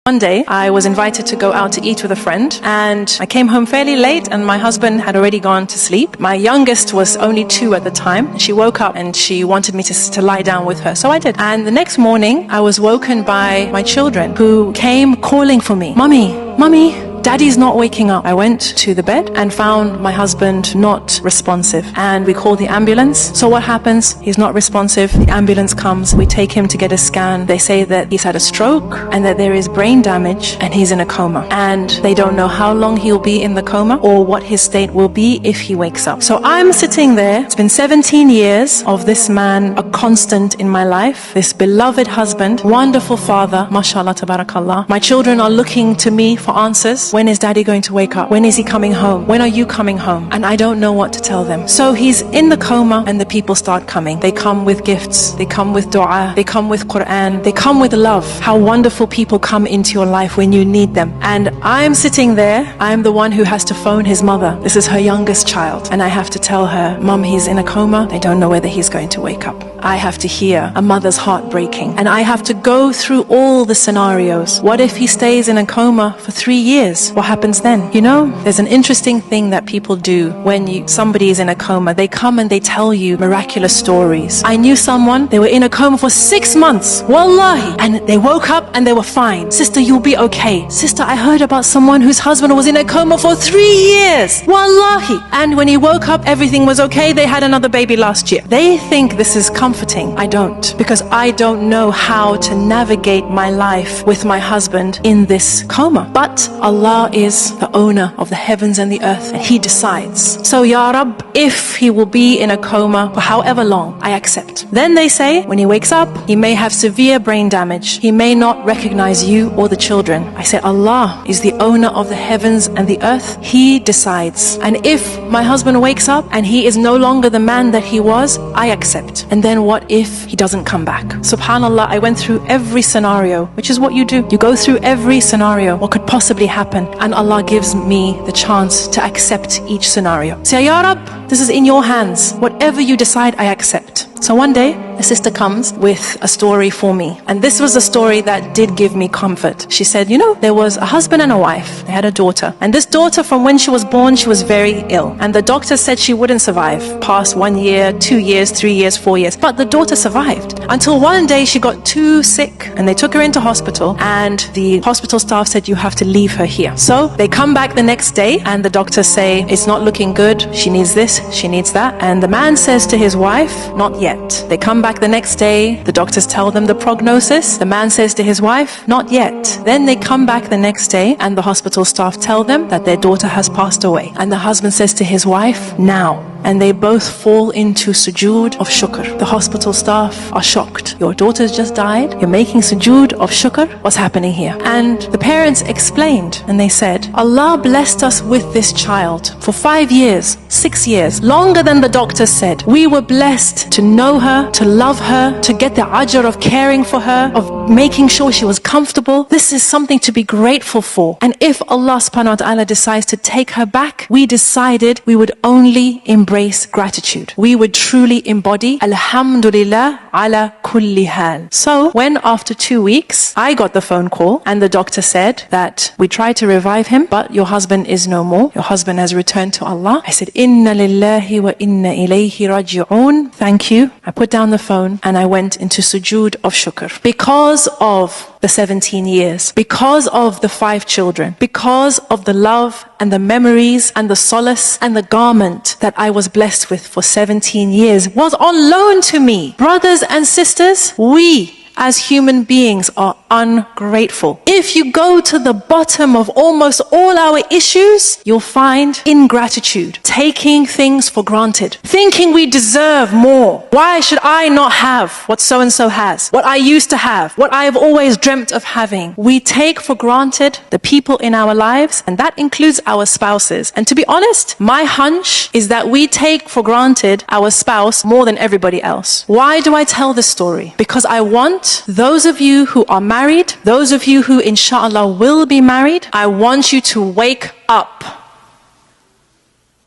One day, I was invited to go out to eat with a friend, and I came home fairly late, and my husband had already gone to sleep. My youngest was only 2 at the time. She woke up and she wanted me to lie down with her, so I did. And the next morning, I was woken by my children who came calling for me. Mummy, Mummy, Daddy's not waking up. I went to the bed and found my husband not responsive, and we called the ambulance. So what happens? He's not responsive. The ambulance comes. We take him to get a scan. They say that he's had a stroke and that there is brain damage and he's in a coma. And they don't know how long he'll be in the coma or what his state will be if he wakes up. So I'm sitting there. It's been 17 years of this man, a constant in my life, this beloved husband, wonderful father, mashallah, tabarakallah. My children are looking to me for answers. When is Daddy going to wake up? When is he coming home? When are you coming home? And I don't know what to tell them. So he's in the coma and the people start coming. They come with gifts. They come with dua. They come with Quran. They come with love. How wonderful people come into your life when you need them. And I'm sitting there. I'm the one who has to phone his mother. This is her youngest child. And I have to tell her, Mom, he's in a coma. They don't know whether he's going to wake up. I have to hear a mother's heart breaking. And I have to go through all the scenarios. What if he stays in a coma for 3 years? What happens then? You know, there's an interesting thing that people do when somebody is in a coma. They come and they tell you miraculous stories. I knew someone, they were in a coma for 6 months. Wallahi. And they woke up and they were fine. Sister, you'll be okay. Sister, I heard about someone whose husband was in a coma for 3 years. Wallahi. And when he woke up, everything was okay. They had another baby last year. They think this is comforting. I don't. Because I don't know how to navigate my life with my husband in this coma. But Allah is the owner of the heavens and the earth, and He decides. So, Ya Rab, if he will be in a coma for however long, I accept. Then they say, when he wakes up, he may have severe brain damage. He may not recognize you or the children. I say, Allah is the owner of the heavens and the earth. He decides. And if my husband wakes up and he is no longer the man that he was, I accept. And then what if he doesn't come back? Subhanallah, I went through every scenario, which is what you do. You go through every scenario, what could possibly happen, and Allah gives me the chance to accept each scenario. Say, Ya Rab, this is in your hands. Whatever you decide, I accept. So one day, a sister comes with a story for me. And this was a story that did give me comfort. She said, you know, there was a husband and a wife. They had a daughter. And this daughter, from when she was born, she was very ill. And the doctor said she wouldn't survive past 1 year, 2 years, 3 years, 4 years. But the daughter survived. Until one day she got too sick and they took her into hospital. And the hospital staff said, you have to leave her here. So they come back the next day and the doctors say, it's not looking good. She needs this, she needs that. And the man says to his wife, not yet. They come back the next day, the doctors tell them the prognosis. The man says to his wife, not yet. Then they come back the next day and the hospital staff tell them that their daughter has passed away. And the husband says to his wife, now. And they both fall into sujood of shukr. The hospital staff are shocked. Your daughter's just died. You're making sujood of shukr. What's happening here? And the parents explained and they said, Allah blessed us with this child for 5 years, 6 years, longer than the doctors said. We were blessed to know her, to love her, to get the ajr of caring for her, of making sure she was comfortable. This is something to be grateful for. And if Allah subhanahu wa ta'ala decides to take her back, we decided we would only embrace gratitude. We would truly embody Alhamdulillah ala kulli hal. So when after 2 weeks, I got the phone call and the doctor said that we tried to revive him, but your husband is no more. Your husband has returned to Allah. I said, Inna lillahi wa inna ilayhi raji'un. Thank you. I put down the phone and I went into sujood of shukr. Because of the 17 years, because of the 5 children, because of the love and the memories and the solace and the garment that I was blessed with for 17 years was on loan to me. Brothers and sisters, we as human beings are ungrateful. If you go to the bottom of almost all our issues, you'll find ingratitude, taking things for granted, thinking we deserve more. Why should I not have what so-and-so has, what I used to have, what I have always dreamt of having? We take for granted the people in our lives, and that includes our spouses. And to be honest, my hunch is that we take for granted our spouse more than everybody else. Why do I tell this story? Because I want those of you who are married, those of you who inshallah will be married, I want you to wake up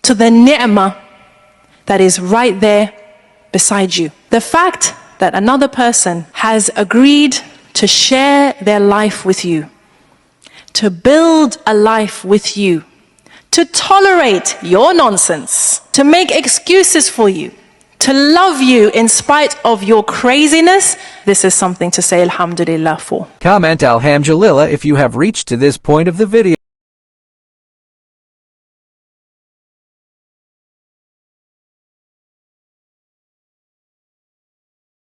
to the ni'mah that is right there beside you. The fact that another person has agreed to share their life with you to build a life with you, to tolerate your nonsense, to make excuses for you, to love you in spite of your craziness, this is something to say alhamdulillah for. Comment alhamdulillah if you have reached to this point of the video.